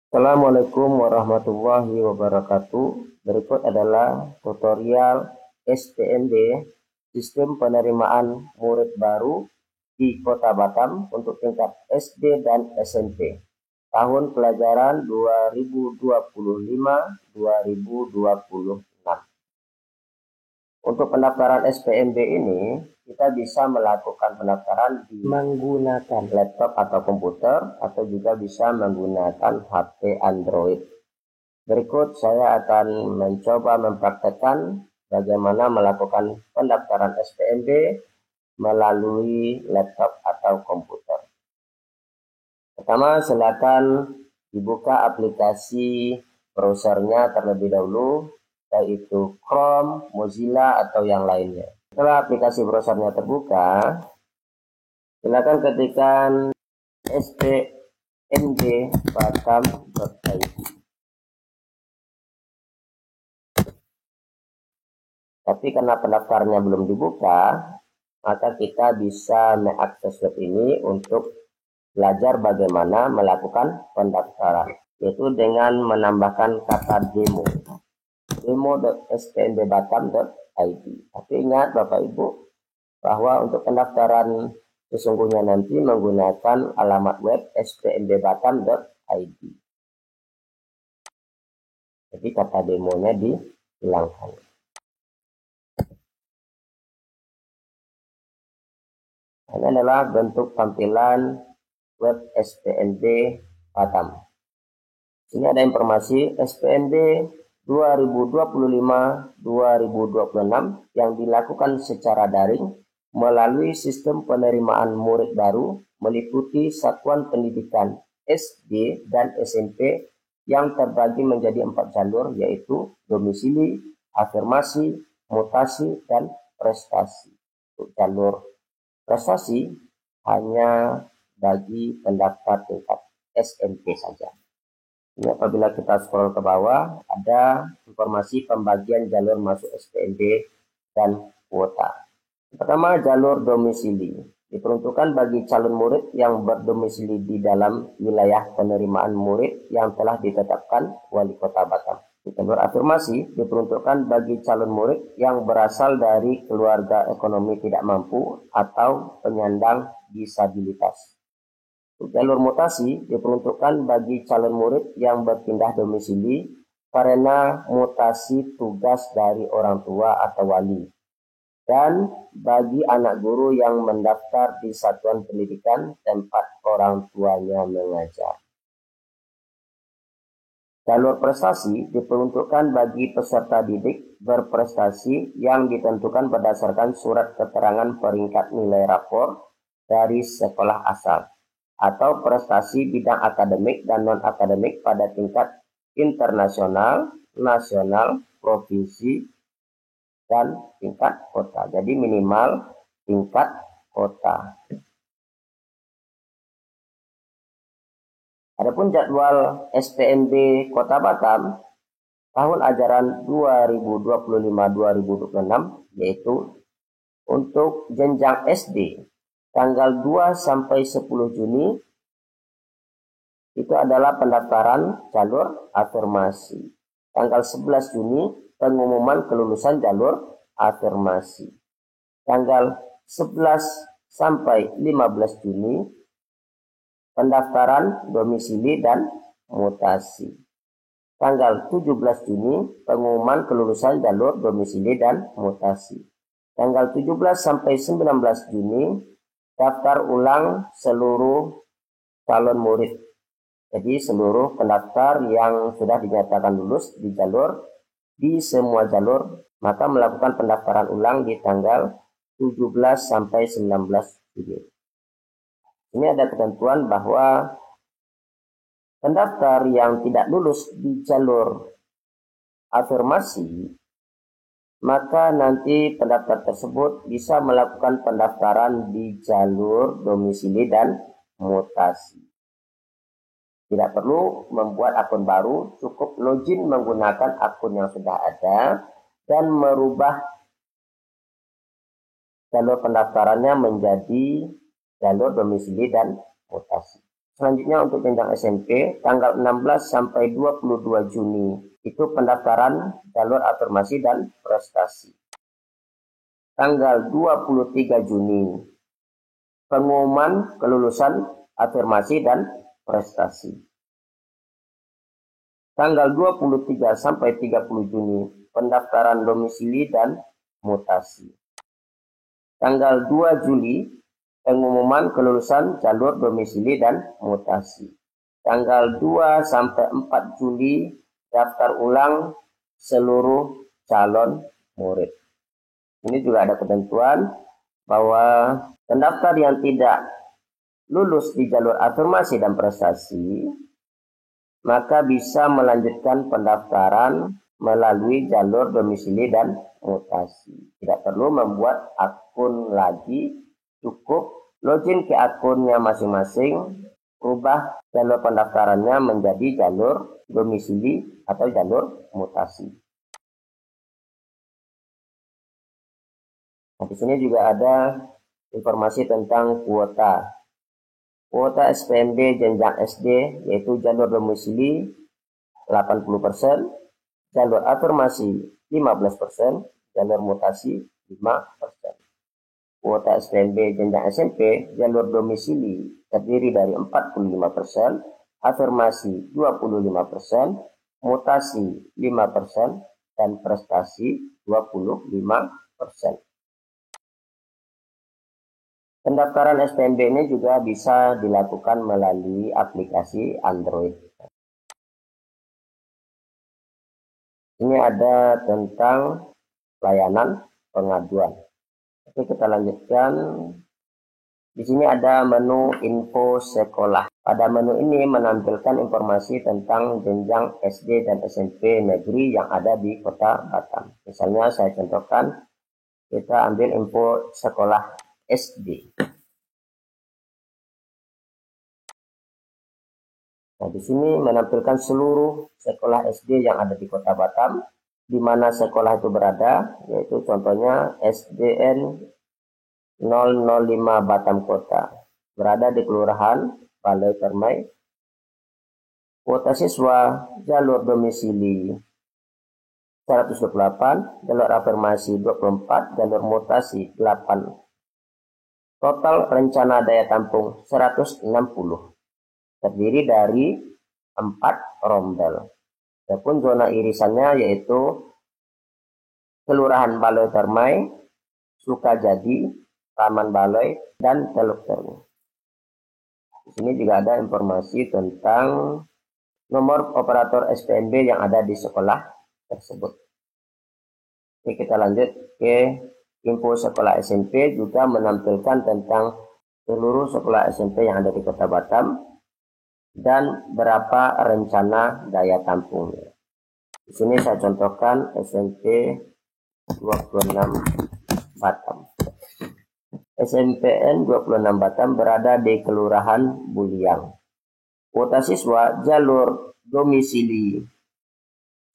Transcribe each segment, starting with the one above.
Assalamualaikum warahmatullahi wabarakatuh. Berikut adalah tutorial SPMB Sistem Penerimaan Murid Baru di Kota Batam untuk tingkat SD dan SMP tahun pelajaran 2025-2026. Untuk pendaftaran SPMB ini, kita bisa melakukan pendaftaran menggunakan laptop atau komputer, atau juga bisa menggunakan HP Android. Berikut saya akan mencoba mempraktekkan bagaimana melakukan pendaftaran SPMB melalui laptop atau komputer. Pertama, silakan dibuka aplikasi browsernya terlebih dahulu, yaitu Chrome, Mozilla, atau yang lainnya. Setelah aplikasi browsernya terbuka, silakan ketikkan spmdbatam.id. Tapi karena pendaftarnya belum dibuka, maka kita bisa mengakses web ini untuk belajar bagaimana melakukan pendaftaran, yaitu dengan menambahkan kata demo.spmdbatam.id. Tapi ingat Bapak Ibu, bahwa untuk pendaftaran sesungguhnya nanti menggunakan alamat web spmdbatam.id. Jadi kata demonya dihilangkan. Ini adalah bentuk tampilan web SPMB Batam. Sini ada informasi SPMB 2025-2026 yang dilakukan secara daring melalui sistem penerimaan murid baru meliputi satuan pendidikan SD dan SMP yang terbagi menjadi 4 jalur, yaitu domisili, afirmasi, mutasi, dan prestasi. Untuk jalur prestasi hanya bagi pendaftar tingkat SMP saja. Ini apabila kita scroll ke bawah, ada informasi pembagian jalur masuk SPMB dan kuota. Pertama, jalur domisili diperuntukkan bagi calon murid yang berdomisili di dalam wilayah penerimaan murid yang telah ditetapkan Wali Kota Batam. Jalur afirmasi diperuntukkan bagi calon murid yang berasal dari keluarga ekonomi tidak mampu atau penyandang disabilitas. Jalur mutasi diperuntukkan bagi calon murid yang berpindah domisili karena mutasi tugas dari orang tua atau wali, dan bagi anak guru yang mendaftar di satuan pendidikan tempat orang tuanya mengajar. Jalur prestasi diperuntukkan bagi peserta didik berprestasi yang ditentukan berdasarkan surat keterangan peringkat nilai rapor dari sekolah asal, atau prestasi bidang akademik dan non-akademik pada tingkat internasional, nasional, provinsi, dan tingkat kota. Jadi minimal tingkat kota. Adapun jadwal SPMB Kota Batam tahun ajaran 2025-2026, yaitu untuk jenjang SD tanggal 2 sampai 10 Juni itu adalah pendaftaran jalur afirmasi. Tanggal 11 Juni pengumuman kelulusan jalur afirmasi. Tanggal 11 sampai 15 Juni pendaftaran domisili dan mutasi. Tanggal 17 Juni pengumuman kelulusan jalur domisili dan mutasi. Tanggal 17 sampai 19 Juni daftar ulang seluruh calon murid. Jadi seluruh pendaftar yang sudah dinyatakan lulus di semua jalur, maka melakukan pendaftaran ulang di tanggal 17 sampai 19 Juni. Ini ada ketentuan bahwa pendaftar yang tidak lulus di jalur afirmasi, maka nanti pendaftar tersebut bisa melakukan pendaftaran di jalur domisili dan mutasi. Tidak perlu membuat akun baru, cukup login menggunakan akun yang sudah ada dan merubah jalur pendaftarannya menjadi jalur domisili dan mutasi. Selanjutnya untuk jenjang SMP, tanggal 16 sampai 22 Juni itu pendaftaran jalur afirmasi dan prestasi. Tanggal 23 Juni, pengumuman kelulusan afirmasi dan prestasi. Tanggal 23 sampai 30 Juni, pendaftaran domisili dan mutasi. Tanggal 2 Juli, pengumuman kelulusan jalur domisili dan mutasi. Tanggal 2 sampai 4 Juli, daftar ulang seluruh calon murid. Ini juga ada ketentuan bahwa pendaftar yang tidak lulus di jalur afirmasi dan prestasi, maka bisa melanjutkan pendaftaran melalui jalur domisili dan mutasi. Tidak perlu membuat akun lagi, cukup login ke akunnya masing-masing, ubah jalur pendaftarannya menjadi jalur domisili atau jalur mutasi. Nah, di sini juga ada informasi tentang kuota. Kuota SPMB jenjang SD yaitu jalur domisili 80%, jalur afirmasi 15%, jalur mutasi 5%. Kuota SPMB jenjang SMP jalur domisili terdiri dari 45%, afirmasi 25%, mutasi 5%, dan prestasi 25%. Pendaftaran SPMB ini juga bisa dilakukan melalui aplikasi Android. Ini ada tentang layanan pengaduan. Oke, kita lanjutkan. Di sini ada menu info sekolah. Pada menu ini menampilkan informasi tentang jenjang SD dan SMP negeri yang ada di Kota Batam. Misalnya saya contohkan, kita ambil info sekolah SD. Nah, di sini menampilkan seluruh sekolah SD yang ada di Kota Batam, di mana sekolah itu berada, yaitu contohnya SDN 005 Batam Kota, berada di Kelurahan Balai Permai. Kuota siswa jalur domisili 128, jalur afirmasi 24, jalur mutasi 8. Total rencana daya tampung 160, terdiri dari 4 rombel. Adapun zona irisannya yaitu Kelurahan Balai Permai, Sukajadi, Taman Balai, dan Teluk Terung. Di sini juga ada informasi tentang nomor operator SPMB yang ada di sekolah tersebut. Oke, kita lanjut ke info sekolah SMP, juga menampilkan tentang seluruh sekolah SMP yang ada di Kota Batam dan berapa rencana daya tampungnya. Di sini saya contohkan SMP 26 Batam. SMPN 26 Batam berada di Kelurahan Buliang. Kuota siswa jalur domisili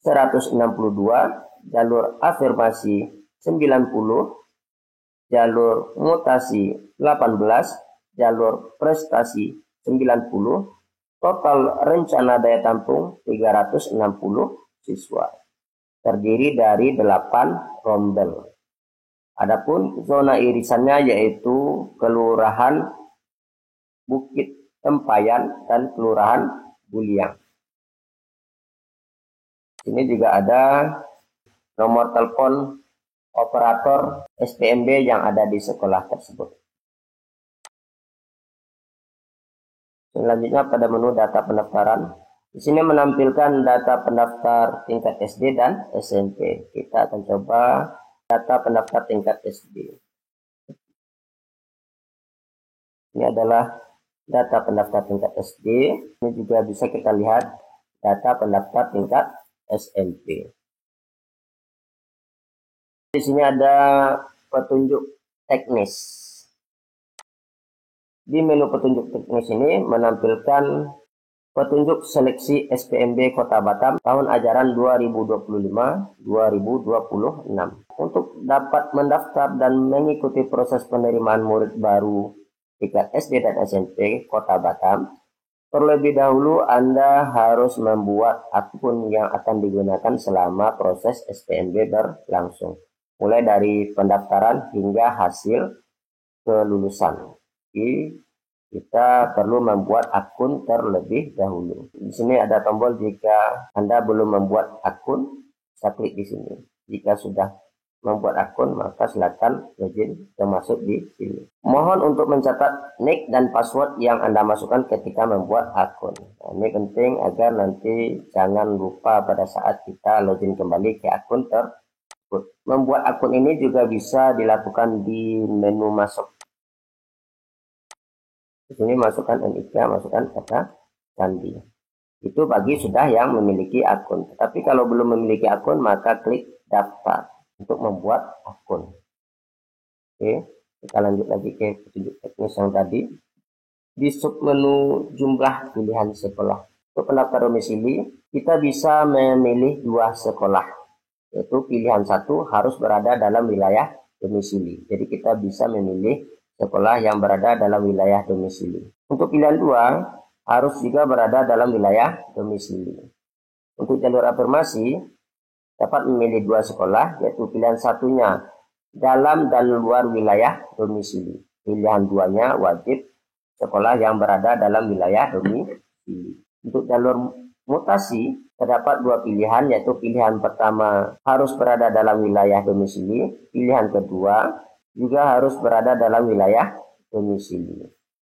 162, jalur afirmasi 90, jalur mutasi 18, jalur prestasi 90, total rencana daya tampung 360 siswa, terdiri dari 8 rombel. Adapun zona irisannya yaitu Kelurahan Bukit Tempayan dan Kelurahan Buliang. Ini juga ada nomor telepon operator SPMB yang ada di sekolah tersebut. Selanjutnya pada menu data pendaftaran. Di sini menampilkan data pendaftar tingkat SD dan SMP. Kita akan coba data pendaftar tingkat SD. Ini adalah data pendaftar tingkat SD. Ini juga bisa kita lihat data pendaftar tingkat SMP. Di sini ada petunjuk teknis. Di menu petunjuk teknis ini menampilkan petunjuk seleksi SPMB Kota Batam tahun ajaran 2025-2026. Untuk dapat mendaftar dan mengikuti proses penerimaan murid baru tingkat SD dan SMP Kota Batam, Terlebih dahulu Anda harus membuat akun yang akan digunakan selama proses SPMB berlangsung, mulai dari pendaftaran hingga hasil kelulusan. Jadi, kita perlu membuat akun terlebih dahulu. Di sini ada tombol jika Anda belum membuat akun, bisa klik di sini. Jika sudah membuat akun, maka silakan login termasuk di sini. Mohon untuk mencatat nick dan password yang Anda masukkan ketika membuat akun. Nah, ini penting agar nanti jangan lupa pada saat kita login kembali ke akun tersebut. Membuat akun ini juga bisa dilakukan di menu masuk. Di sini masukkan NIK, masukkan kata sandi. Itu bagi sudah yang memiliki akun. Tetapi kalau belum memiliki akun, maka klik daftar untuk membuat akun. Oke, kita lanjut lagi ke petunjuk teknis yang tadi. Di submenu jumlah pilihan sekolah. Untuk pendaftar domisili, kita bisa memilih 2 sekolah. Yaitu pilihan 1 harus berada dalam wilayah domisili. Jadi kita bisa memilih sekolah yang berada dalam wilayah domisili. Untuk pilihan 2 harus juga berada dalam wilayah domisili. Untuk jalur afirmasi, dapat memilih 2 sekolah, yaitu pilihan 1-nya dalam dan luar wilayah domisili. Pilihan 2-nya wajib sekolah yang berada dalam wilayah domisili. Untuk jalur mutasi, terdapat 2 pilihan, yaitu pilihan pertama harus berada dalam wilayah domisili, pilihan kedua juga harus berada dalam wilayah domisili.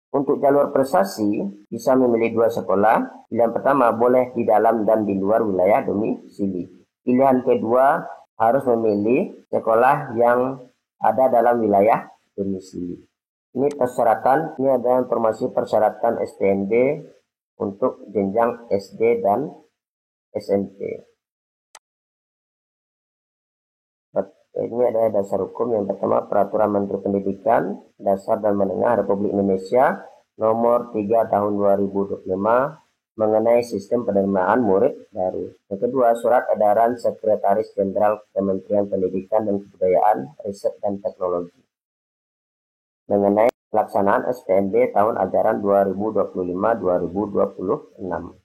Untuk jalur prestasi, bisa memilih 2 sekolah. Pilihan pertama boleh di dalam dan di luar wilayah domisili. Pilihan kedua harus memilih sekolah yang ada dalam wilayah domisili. Ini persyaratan, ini ada informasi persyaratan SPMB untuk jenjang SD dan SMP. Ini ada dasar hukum. Yang pertama, Peraturan Menteri Pendidikan Dasar dan Menengah Republik Indonesia Nomor 3 Tahun 2025 mengenai sistem penerimaan murid baru. Yang kedua, Surat Edaran Sekretaris Jenderal Kementerian Pendidikan dan Kebudayaan, Riset dan Teknologi mengenai pelaksanaan SPMB tahun ajaran 2025-2026.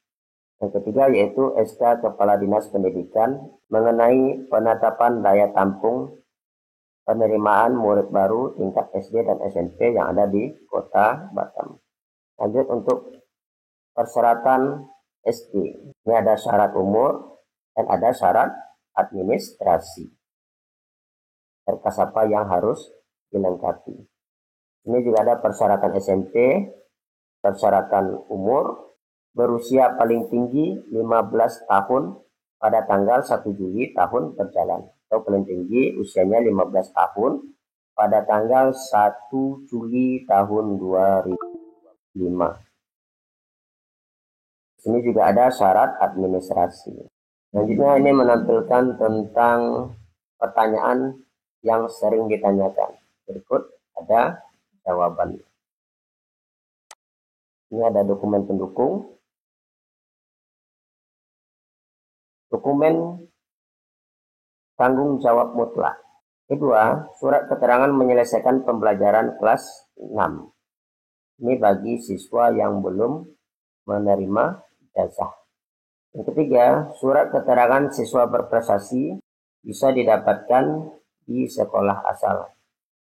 Yang ketiga yaitu SK Kepala Dinas Pendidikan mengenai penetapan daya tampung penerimaan murid baru tingkat SD dan SMP yang ada di Kota Batam. Lanjut untuk persyaratan SD. Ini ada syarat umur dan ada syarat administrasi. Berkas apa yang harus dilengkapi. Ini juga ada persyaratan SMP, persyaratan umur, berusia paling tinggi 15 tahun pada tanggal 1 Juli tahun berjalan. Atau paling tinggi usianya 15 tahun pada tanggal 1 Juli tahun 2005. Ini juga ada syarat administrasi. Selanjutnya ini menampilkan tentang pertanyaan yang sering ditanyakan. Berikut ada jawabannya. Ini ada dokumen pendukung. Dokumen tanggung jawab mutlak. Kedua, surat keterangan menyelesaikan pembelajaran kelas 6. Ini bagi siswa yang belum menerima ijazah. Yang ketiga, surat keterangan siswa berprestasi bisa didapatkan di sekolah asal.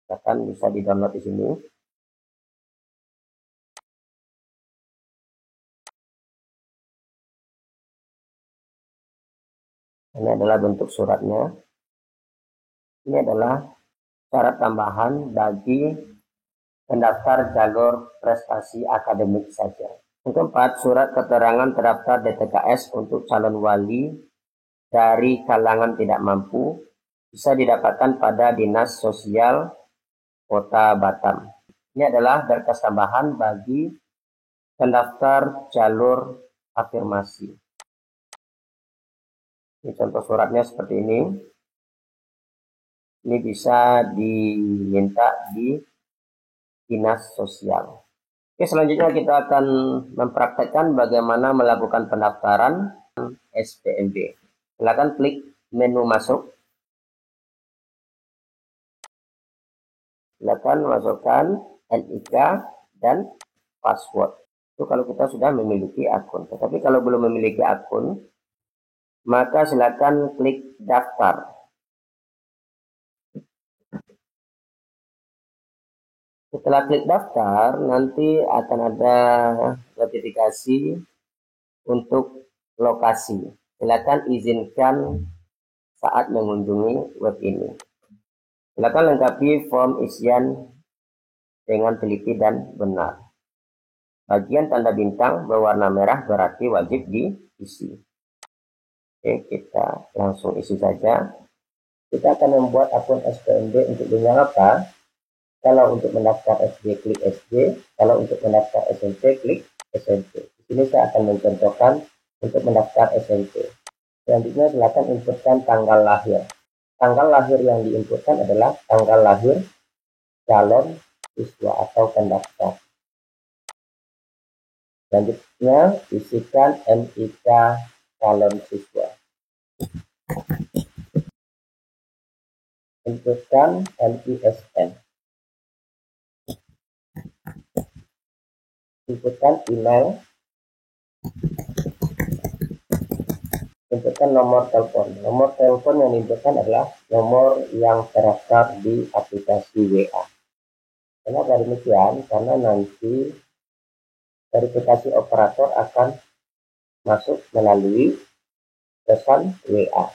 Bahkan bisa di-download di sini. Ini adalah bentuk suratnya. Ini adalah syarat tambahan bagi pendaftar jalur prestasi akademik saja. Yang keempat, surat keterangan terdaftar DTKS untuk calon wali dari kalangan tidak mampu bisa didapatkan pada Dinas Sosial Kota Batam. Ini adalah berkas tambahan bagi pendaftar jalur afirmasi. Ini contoh suratnya seperti ini. Ini bisa diminta di Dinas Sosial. Oke, selanjutnya kita akan mempraktekkan bagaimana melakukan pendaftaran SPMB. Silakan klik menu masuk. Silakan masukkan NIK dan password. Itu kalau kita sudah memiliki akun. Tetapi kalau belum memiliki akun, maka silakan klik daftar. Setelah klik daftar, nanti akan ada notifikasi untuk lokasi. Silakan izinkan saat mengunjungi web ini. Silakan lengkapi form isian dengan teliti dan benar. Bagian tanda bintang berwarna merah berarti wajib diisi. Oke, kita langsung isi saja. Kita akan membuat akun SPMB untuk dunia apa? Kalau untuk mendaftar SD, klik SD. Kalau untuk mendaftar SMP, klik SMP. Di sini saya akan mencontohkan untuk mendaftar SMP. Selanjutnya silakan inputkan tanggal lahir. Tanggal lahir yang diinputkan adalah tanggal lahir calon siswa atau pendaftar. Selanjutnya isikan NIK calon siswa. Inputkan NISN. Inputkan email. Inputkan nomor telepon. Nomor telepon yang diinputkan adalah nomor yang terdaftar di aplikasi WA. Kenapa demikian? Karena nanti verifikasi operator akan masuk melalui pesan WA.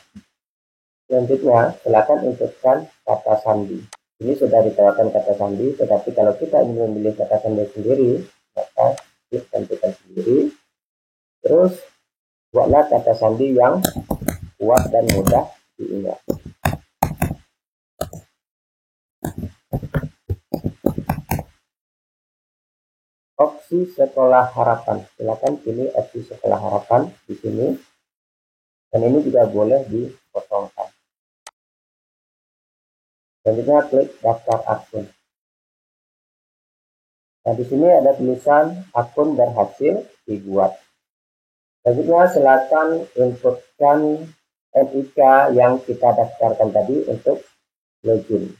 Selanjutnya, silakan inputkan kata sandi. Ini sudah ditawarkan kata sandi, tetapi kalau kita ingin memilih kata sandi sendiri, maka klik tentukan sendiri. Terus buatlah kata sandi yang kuat dan mudah diingat. Opsi sekolah harapan, silakan pilih opsi sekolah harapan di sini, dan ini juga boleh dikosongkan. Selanjutnya klik daftar akun. Nah, di sini ada tulisan akun berhasil dibuat. Selanjutnya silakan inputkan NIK yang kita daftarkan tadi untuk login.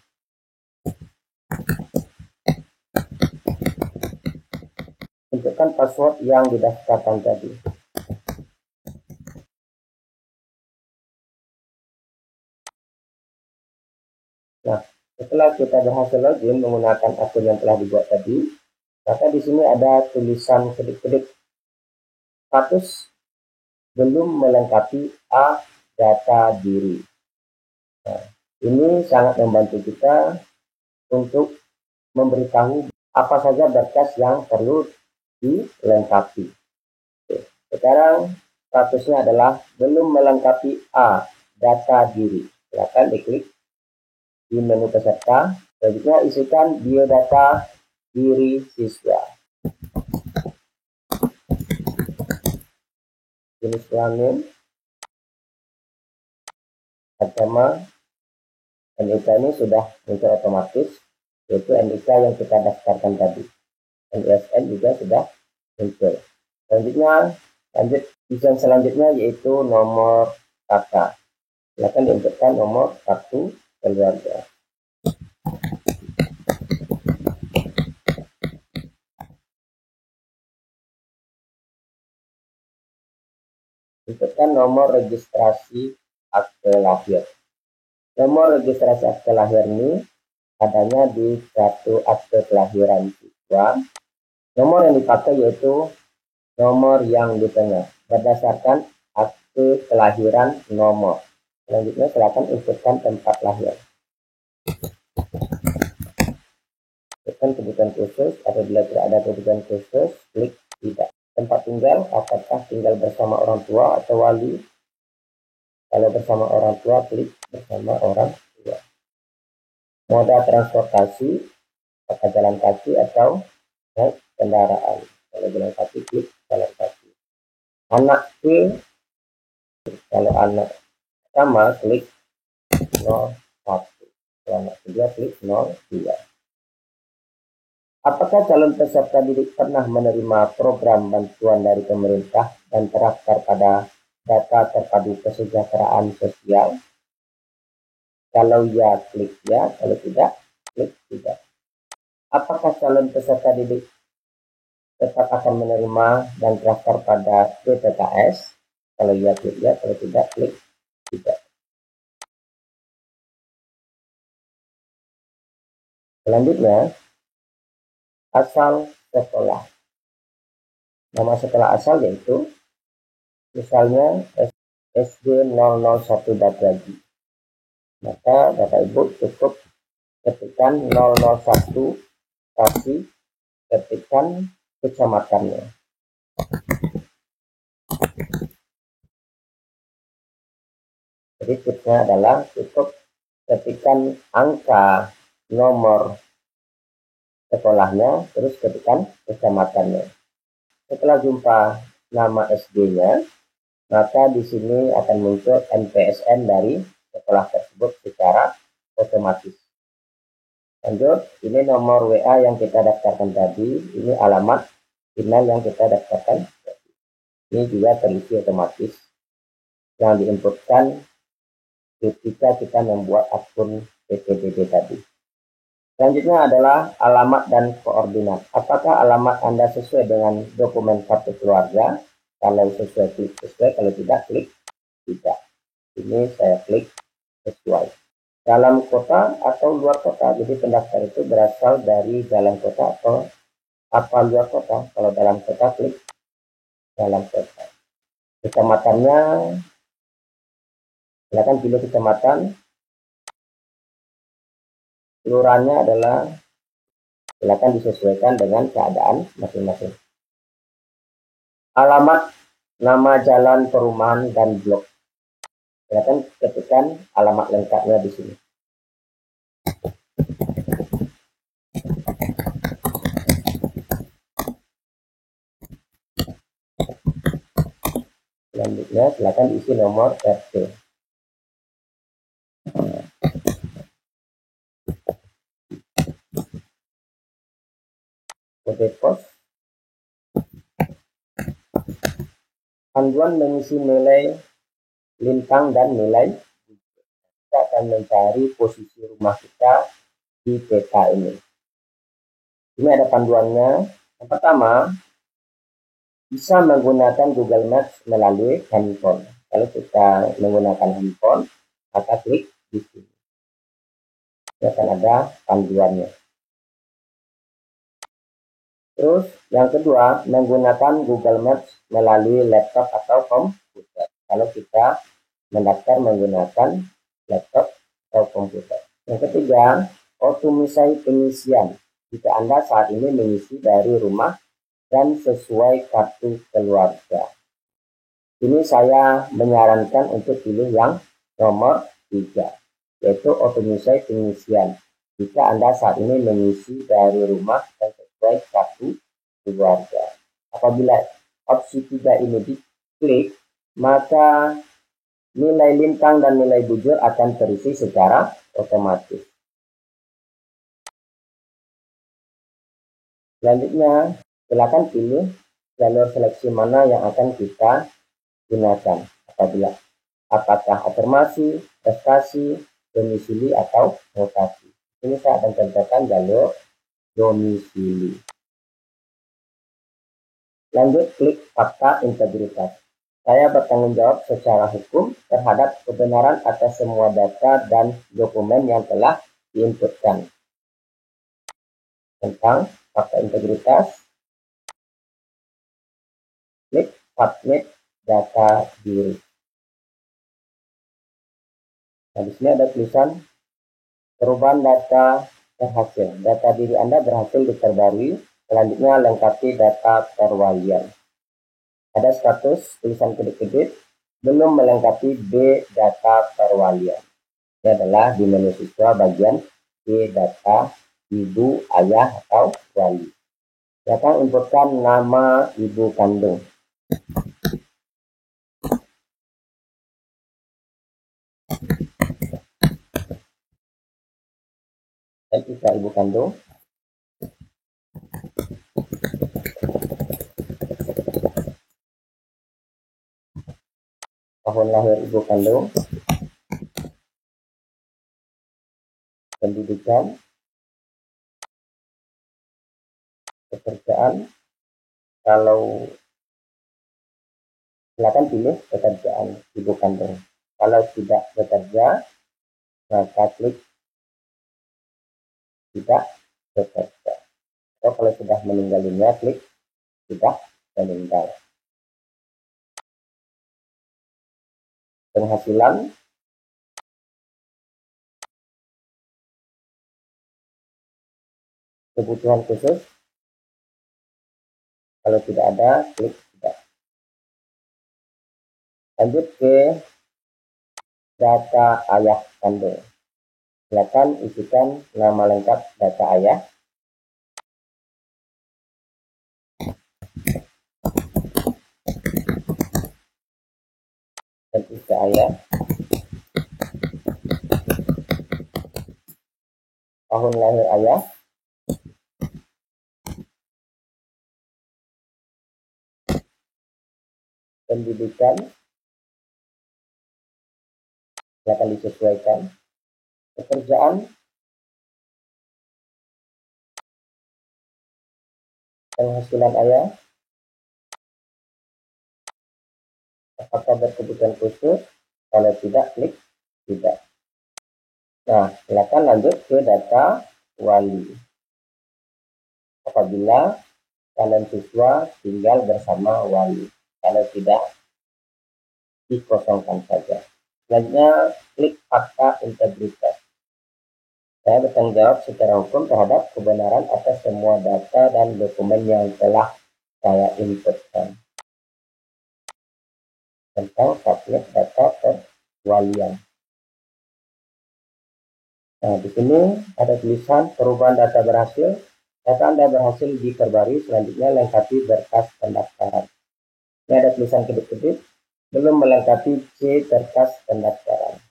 Inputkan password yang didaftarkan tadi. Nah, setelah kita berhasil login menggunakan akun yang telah dibuat tadi, maka di sini ada tulisan kedip-kedip status belum melengkapi A data diri. Nah, ini sangat membantu kita untuk memberitahu apa saja berkas yang perlu dilengkapi. Oke. Sekarang statusnya adalah belum melengkapi A data diri. Silakan diklik di menu peserta. Selanjutnya isikan biodata diri siswa. Jenis kelamin, agama, NIK ini sudah muncul otomatis, yaitu NIK yang kita daftarkan tadi. NISN juga sudah muncul. Selanjutnya, desain selanjutnya yaitu nomor kakak. Silakan diinputkan nomor kartu keluarga. Inputkan nomor registrasi akte lahir. Nomor registrasi akte lahir ini adanya di kartu akte kelahiran siswa. Nomor yang dipakai yaitu nomor yang di tengah berdasarkan akte kelahiran nomor. Selanjutnya silakan inputkan tempat lahir. Inputkan kebutuhan khusus. Apabila tidak ada kebutuhan khusus, klik tidak. Tempat tinggal, apakah tinggal bersama orang tua atau wali? Kalau bersama orang tua, klik bersama orang tua. Moda transportasi, apakah jalan kaki atau naik kendaraan? Kalau jalan kaki, klik jalan kaki. Anak ke, kalau anak pertama, klik 01. Kalau anak kedua, klik 02. Apakah calon peserta didik pernah menerima program bantuan dari pemerintah dan terdaftar pada data terpadu kesejahteraan sosial? Kalau ya, klik ya. Kalau tidak, klik tidak. Apakah calon peserta didik tetap akan menerima dan daftar pada PPKS. Kalau iya klik ya, kalau tidak klik tidak. Selanjutnya, asal sekolah. Nama sekolah asal yaitu misalnya SD 001 Dabragi. Maka Bapak Ibu cukup ketikkan 001 kasih ketikkan kecamatannya. Jadi tipsnya adalah cukup ketikkan angka nomor sekolahnya, terus ketikkan kecamatannya. Setelah jumpa nama SD-nya, maka di sini akan muncul NPSN dari sekolah tersebut secara otomatis. Lanjut, ini nomor WA yang kita daftarkan tadi, ini alamat email yang kita daftarkan. Ini juga terisi otomatis yang diinputkan ketika kita membuat akun PPDB tadi. Selanjutnya adalah alamat dan koordinat. Apakah alamat Anda sesuai dengan dokumen kartu keluarga? Kalau sesuai, klik sesuai. Kalau tidak, klik tidak. Ini saya klik sesuai. Dalam kota atau luar kota. Jadi pendaftar itu berasal dari dalam kota atau apa luar kota. Kalau dalam kota, klik dalam kota. Kecamatannya, silakan pilih kecamatan. Kelurahannya adalah silakan disesuaikan dengan keadaan masing-masing. Alamat, nama jalan, perumahan, dan blok. Silakan ketikkan alamat lengkapnya di sini. Selanjutnya silakan isi nomor RT. Kode pos. Panduan mengisi nilai lintang dan nilai. Kita akan mencari posisi rumah kita di peta ini. Ini ada panduannya. Yang pertama, bisa menggunakan Google Maps melalui handphone. Kalau kita menggunakan handphone, maka klik di sini. Ini akan ada panduannya. Terus yang kedua, menggunakan Google Maps melalui laptop atau komputer. Kalau kita mendaftar menggunakan laptop atau komputer. Yang ketiga, optimisasi pengisian. Jika Anda saat ini mengisi dari rumah dan sesuai kartu keluarga. Ini saya menyarankan untuk pilih yang nomor 3, yaitu optimisasi pengisian. Jika Anda saat ini mengisi dari rumah dan sesuai kartu keluarga. Apabila opsi 3 ini diklik, maka nilai lintang dan nilai bujur akan terisi secara otomatis. Selanjutnya, silakan pilih jalur seleksi mana yang akan kita gunakan. Apakah afirmasi, prestasi, domisili, atau rotasi. Ini saya akan contohkan jalur domisili. Lanjut, klik fakta integritas. Saya bertanggung jawab secara hukum terhadap kebenaran atas semua data dan dokumen yang telah diinputkan. Tentang fakta integritas, klik submit data diri. Nah, di sini ada tulisan perubahan data berhasil. Data diri Anda berhasil diperbarui. Selanjutnya lengkapi data perwalian. Ada status tulisan kedip-kedip belum melengkapi B data perwalian. Ini adalah di menu siswa bagian B data ibu, ayah, atau wali. Silakan inputkan nama ibu kandung. Dan ibu kandung. Tahun lahir ibu kandung. Pendidikan. Pekerjaan. Kalau silakan pilih pekerjaan ibu kandung. Kalau tidak bekerja, maka klik tidak bekerja. Atau kalau sudah meninggal dunia, klik sudah meninggal. Penghasilan, kebutuhan khusus, kalau tidak ada, klik tidak. Lanjut ke data ayah kandung. Silakan isikan nama lengkap data ayah, dan istri ayah, tahun lahir ayah, pendidikan, silakan disesuaikan, pekerjaan, penghasilan ayah, apakah berkebutuhan khusus, kalau tidak, klik tidak. Nah, silakan lanjut ke data wali. Apabila calon siswa tinggal bersama wali, kalau tidak, dikosongkan saja. Selanjutnya, klik fakta integritas. Saya bertanggung jawab secara hukum terhadap kebenaran atas semua data dan dokumen yang telah saya inputkan tentang subjek data perwalian. Nah, di sini ada tulisan perubahan data berhasil. Data Anda berhasil diperbarui. Selanjutnya lengkapi berkas pendaftaran. Ini ada tulisan kedip-kedip, belum melengkapi C berkas pendaftaran.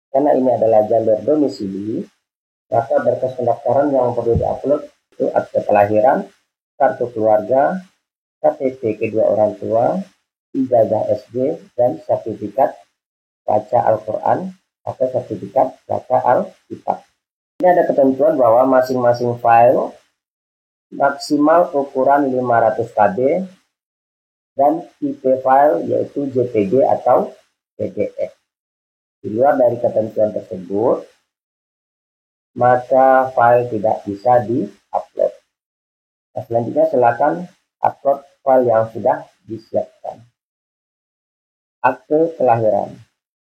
Karena ini adalah jalur domisili, maka berkas pendaftaran yang perlu diupload itu akte kelahiran, kartu keluarga, KTP kedua orang tua, ijazah SD, dan sertifikat baca Al-Quran atau sertifikat baca Al-Kitab. Ini ada ketentuan bahwa masing-masing file maksimal ukuran 500 KB dan tipe file yaitu JPG atau PDF. Di luar dari ketentuan tersebut, maka file tidak bisa di-upload. Nah, selanjutnya silakan upload file yang sudah disiapkan. Akte kelahiran,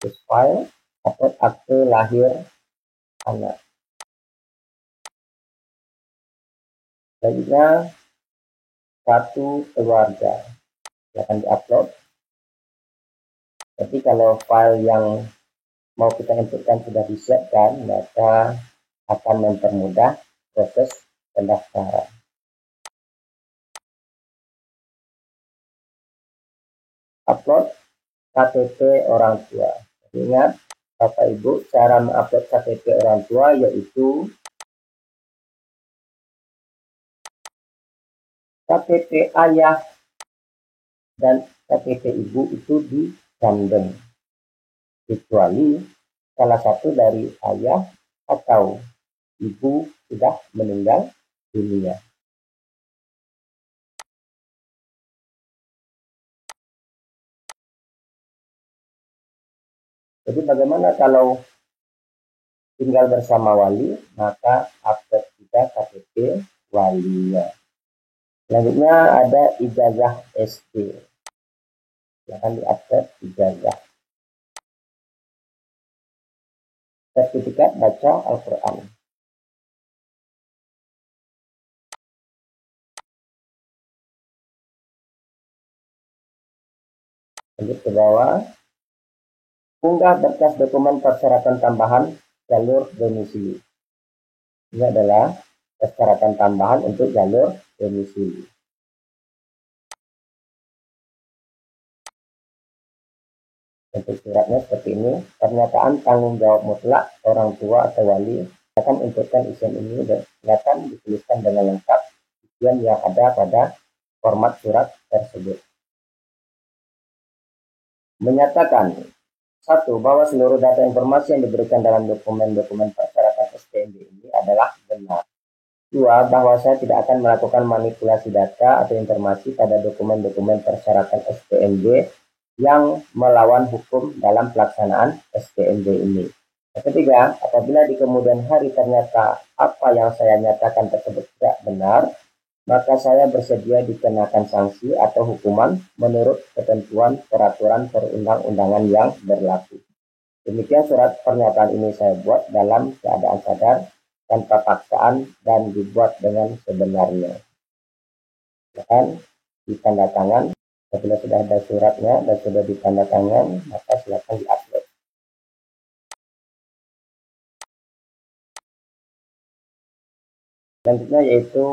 file atau akte lahir anak. Selanjutnya kartu keluarga, akan diupload. Tapi kalau file yang mau kita inputkan sudah disiapkan, maka akan mempermudah proses pendaftaran. Upload KTP orang tua. Ingat, Bapak Ibu, cara mengupload KTP orang tua yaitu KTP ayah dan KTP ibu itu digandeng, kecuali salah satu dari ayah atau ibu sudah meninggal dunia. Jadi bagaimana kalau tinggal bersama wali, maka upload juga KTP walinya. Selanjutnya ada ijazah SD. Akan diupload ijazah. Sertifikat baca Al-Quran. Lanjut ke bawah. Unggah berkas dokumen persyaratan tambahan jalur domisili. Ini adalah persyaratan tambahan untuk jalur domisili. Untuk suratnya seperti ini, pernyataan tanggung jawab mutlak orang tua atau wali. Akan inputkan isian ini dan silakan dituliskan dengan lengkap isian yang ada pada format surat tersebut. Menyatakan, 1. Bahwa seluruh data informasi yang diberikan dalam dokumen-dokumen persyaratan SPMB ini adalah benar. Dua, bahwa saya tidak akan melakukan manipulasi data atau informasi pada dokumen-dokumen persyaratan SPMB yang melawan hukum dalam pelaksanaan SPMB ini. Yang ketiga, apabila di kemudian hari ternyata apa yang saya nyatakan tersebut tidak benar, maka saya bersedia dikenakan sanksi atau hukuman menurut ketentuan peraturan perundang-undangan yang berlaku. Demikian surat pernyataan ini saya buat dalam keadaan sadar, tanpa paksaan, dan dibuat dengan sebenarnya. Silakan ditanda tangan. Apabila sudah ada suratnya dan sudah ditanda tangan, maka silakan diupload. Selanjutnya yaitu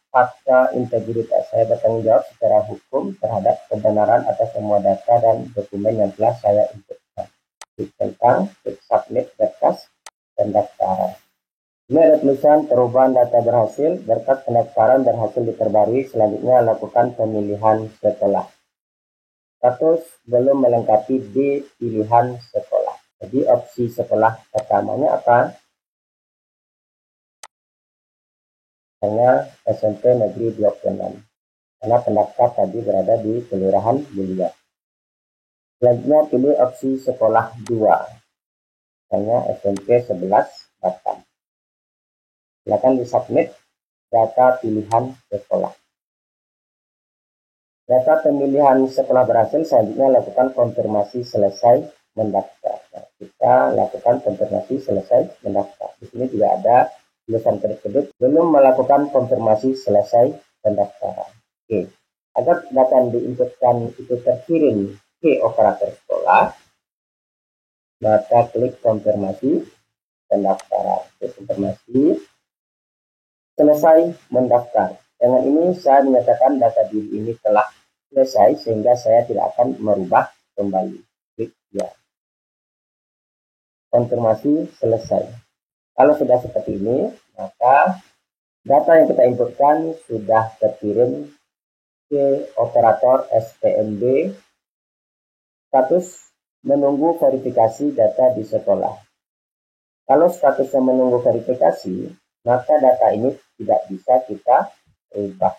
fakta integritas. Saya bertanggung jawab secara hukum terhadap kebenaran atas semua data dan dokumen yang telah saya inputkan. Tentang submit berkas pendaftaran. Ini ada tulisan perubahan data berhasil, berkas pendaftaran berhasil diperbarui, selanjutnya lakukan pemilihan sekolah. Status belum melengkapi di pilihan sekolah. Jadi opsi sekolah pertamanya apa? Hanya SMP Negeri 26. Karena pendaftar tadi berada di Kelurahan Mulia. Selanjutnya pilih opsi sekolah 2. Hanya SMP 11 Batam. Silakan disubmit data pilihan sekolah. Data pemilihan sekolah berhasil, selanjutnya lakukan konfirmasi selesai mendaftar. Nah, kita lakukan konfirmasi selesai mendaftar. Di sini juga ada tulisan kedip-kedip belum melakukan konfirmasi selesai pendaftaran. Oke. Agar data yang diinputkan itu terkirim ke operator sekolah, maka klik konfirmasi pendaftaran. Konfirmasi selesai mendaftar. Dengan ini saya menyatakan data diri ini telah selesai sehingga saya tidak akan merubah kembali. Klik ya. Konfirmasi selesai. Kalau sudah seperti ini, maka data yang kita inputkan sudah terkirim ke operator SPMB. Status menunggu verifikasi data di sekolah. Kalau statusnya menunggu verifikasi, maka data ini tidak bisa kita rubah.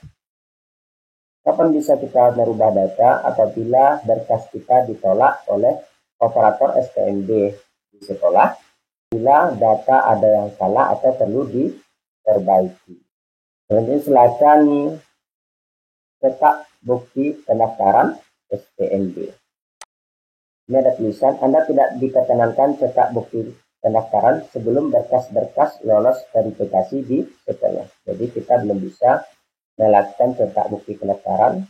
Kapan bisa kita merubah data? Apabila berkas kita ditolak oleh operator SPMB di sekolah, bila data ada yang salah atau perlu diperbaiki. Selanjutnya silakan cetak bukti pendaftaran SPMB. Ini ada tulisan, Anda tidak diperkenankan cetak bukti pendaftaran sebelum berkas-berkas lolos verifikasi di sekolah. Jadi kita belum bisa melakukan cetak bukti pendaftaran.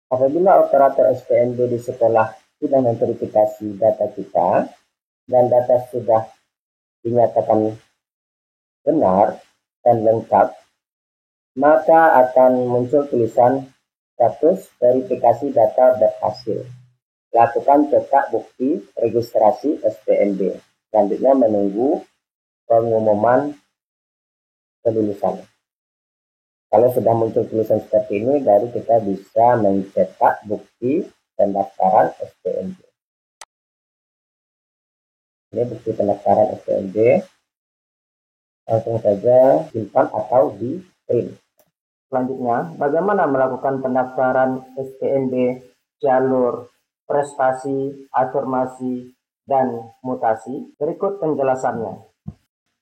Apabila operator SPMB di sekolah sudah memverifikasi data kita dan data sudah dinyatakan benar dan lengkap, maka akan muncul tulisan status verifikasi data berhasil. Lakukan cetak bukti registrasi SPMB. Selanjutnya menunggu pengumuman kelulusan. Kalau sudah muncul tulisan seperti ini, baru kita bisa mencetak bukti pendaftaran SPMB. Ini bukti pendaftaran SPMB. Langsung saja simpan atau di print. Selanjutnya, bagaimana melakukan pendaftaran SPMB jalur prestasi, afirmasi, dan mutasi? Berikut penjelasannya.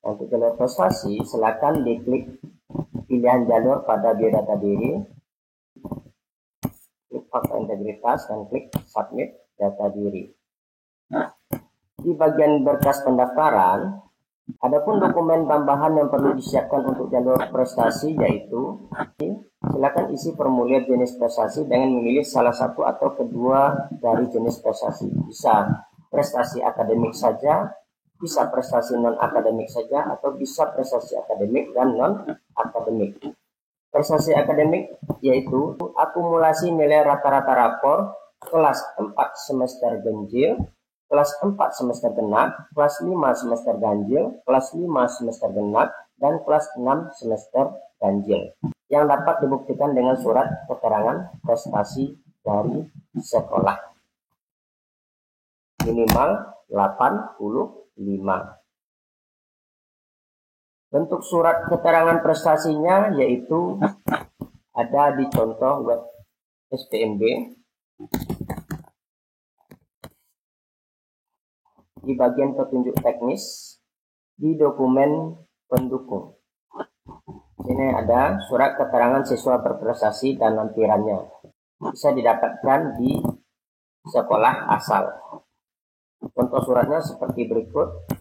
Untuk jalur prestasi, silakan diklik pilihan jalur pada biodata diri, klik fakta integritas, dan klik submit data diri. Nah, di bagian berkas pendaftaran, adapun dokumen tambahan yang perlu disiapkan untuk jalur prestasi yaitu silakan isi formulir jenis prestasi dengan memilih salah satu atau kedua dari jenis prestasi. Bisa prestasi akademik saja, bisa prestasi non-akademik saja, atau bisa prestasi akademik dan non-akademik. Prestasi akademik yaitu akumulasi nilai rata-rata rapor kelas 4 semester ganjil, kelas 4 semester genap, kelas 5 semester ganjil, kelas 5 semester genap, dan kelas 6 semester ganjil, yang dapat dibuktikan dengan surat keterangan prestasi dari sekolah. Minimal 85. Bentuk surat keterangan prestasinya yaitu ada di contoh web SPMB di bagian petunjuk teknis di dokumen pendukung. Ini ada surat keterangan siswa berprestasi dan lampirannya. Bisa didapatkan di sekolah asal. Contoh suratnya seperti berikut.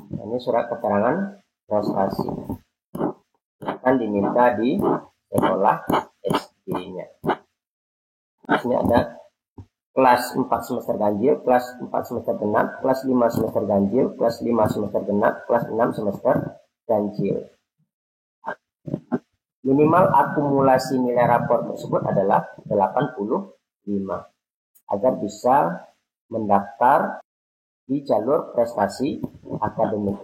Ini surat keterangan prestasi. Akan diminta di sekolah SD-nya. Ini ada kelas 4 semester ganjil, kelas 4 semester genap, kelas 5 semester ganjil, kelas 5 semester genap, kelas 6 semester ganjil. Minimal akumulasi nilai rapor tersebut adalah 85 agar bisa mendaftar di jalur prestasi akademik.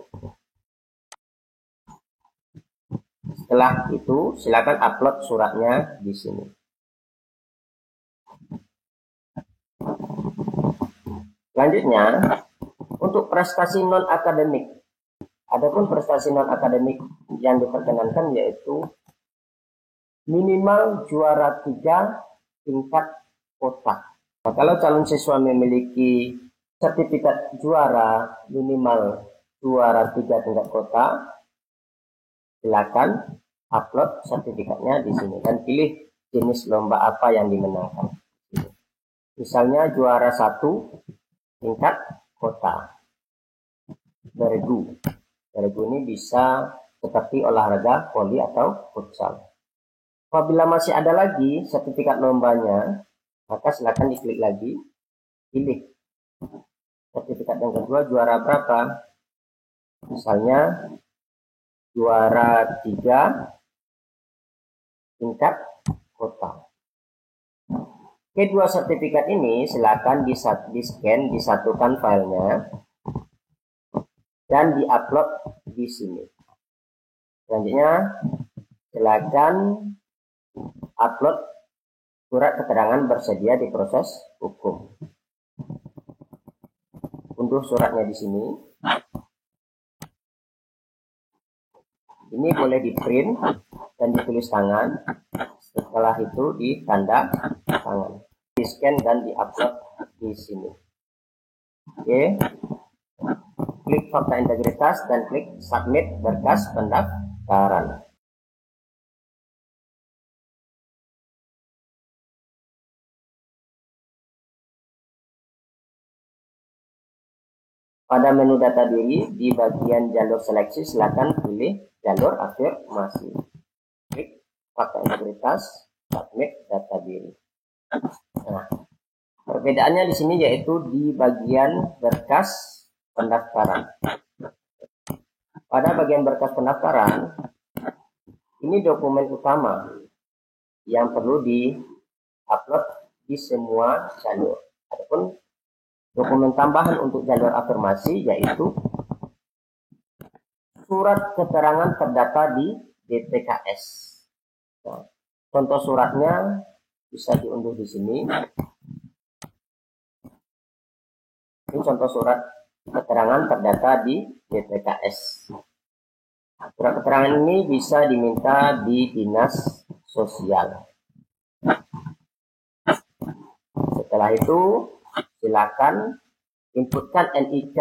Setelah itu, silakan upload suratnya di sini. Selanjutnya, untuk prestasi non-akademik. Adapun prestasi non-akademik yang diperkenankan yaitu minimal juara 3 tingkat kota. Nah, kalau calon siswa memiliki sertifikat juara minimal juara 3 tingkat kota, silakan upload sertifikatnya di sini dan pilih jenis lomba apa yang dimenangkan. Misalnya juara 1 tingkat kota. Bergu ini bisa seperti olahraga voli atau futsal. Apabila masih ada lagi sertifikat lombanya, maka silakan diklik lagi, pilih sertifikat yang kedua juara berapa. Misalnya juara 3 tingkat kota. Kedua sertifikat ini silakan di-scan, disatukan filenya, dan diupload di sini. Selanjutnya, silakan upload surat keterangan bersedia di proses hukum. Unduh suratnya di sini. Ini boleh di print dan ditulis tangan. Setelah itu ditanda tangan, di scan dan diupload di sini. Oke, klik fakta integritas dan klik submit berkas pendaftaran. Pada menu data diri di bagian jalur seleksi silakan pilih jalur afirmasi. Klik fakta integritas, submit data diri. Nah, perbedaannya di sini yaitu di bagian berkas pendaftaran. Pada bagian berkas pendaftaran, ini dokumen utama yang perlu di-upload di semua jalur. Adapun dokumen tambahan untuk jalur afirmasi yaitu surat keterangan terdata di DTKS. Nah, contoh suratnya bisa diunduh di sini. Ini contoh surat keterangan terdata di DTKS. Surat keterangan ini bisa diminta di dinas sosial. Setelah itu, silakan inputkan NIK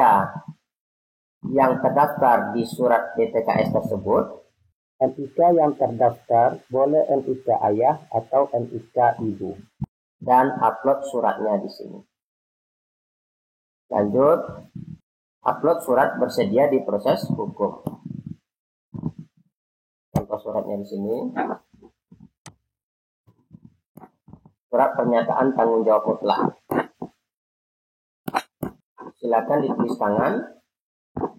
yang terdaftar di surat DTKS tersebut. NIK yang terdaftar boleh NIK ayah atau NIK ibu. Dan upload suratnya di sini. Lanjut, upload surat bersedia di proses hukum. Contoh suratnya di sini. Surat pernyataan tanggung jawab mutlak. Silakan ditulis tangan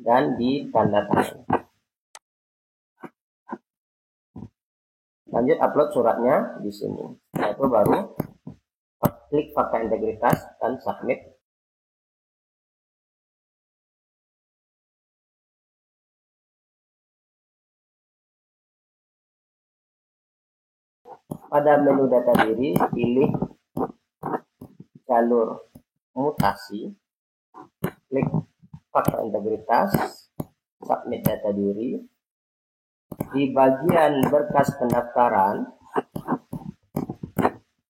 dan ditanda tangan. Lanjut upload suratnya di sini. Itu baru klik fakta integritas dan submit. Pada menu data diri, pilih jalur mutasi. klik fakta integritas, submit data diri. Di bagian berkas pendaftaran,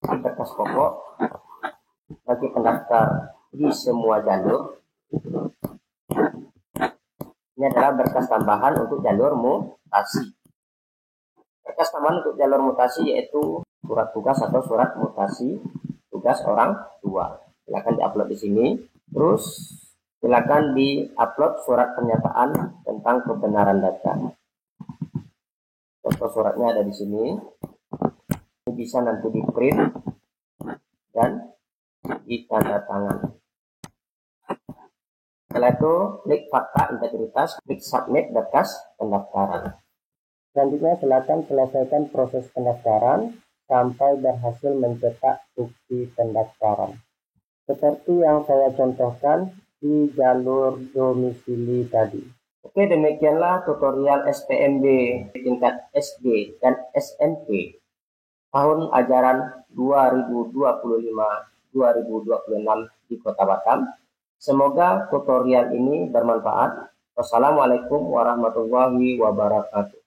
di berkas pokok bagi pendaftar di semua jalur, ini adalah berkas tambahan untuk jalur mutasi. Berkas tambahan untuk jalur mutasi yaitu surat tugas atau surat mutasi tugas orang tua. Silakan diupload di sini. Terus silakan diupload surat pernyataan tentang kebenaran data. Contoh suratnya ada di sini. Ini bisa nanti di print dan ditanda tangan. Setelah itu klik fakta integritas, klik submit berkas pendaftaran. Selanjutnya silakan selesaikan proses pendaftaran sampai berhasil mencetak bukti pendaftaran. Seperti yang saya contohkan di jalur domisili tadi. Oke, demikianlah tutorial SPMB tingkat SD dan SMP tahun ajaran 2025-2026 di Kota Batam. Semoga tutorial ini bermanfaat. Wassalamualaikum warahmatullahi wabarakatuh.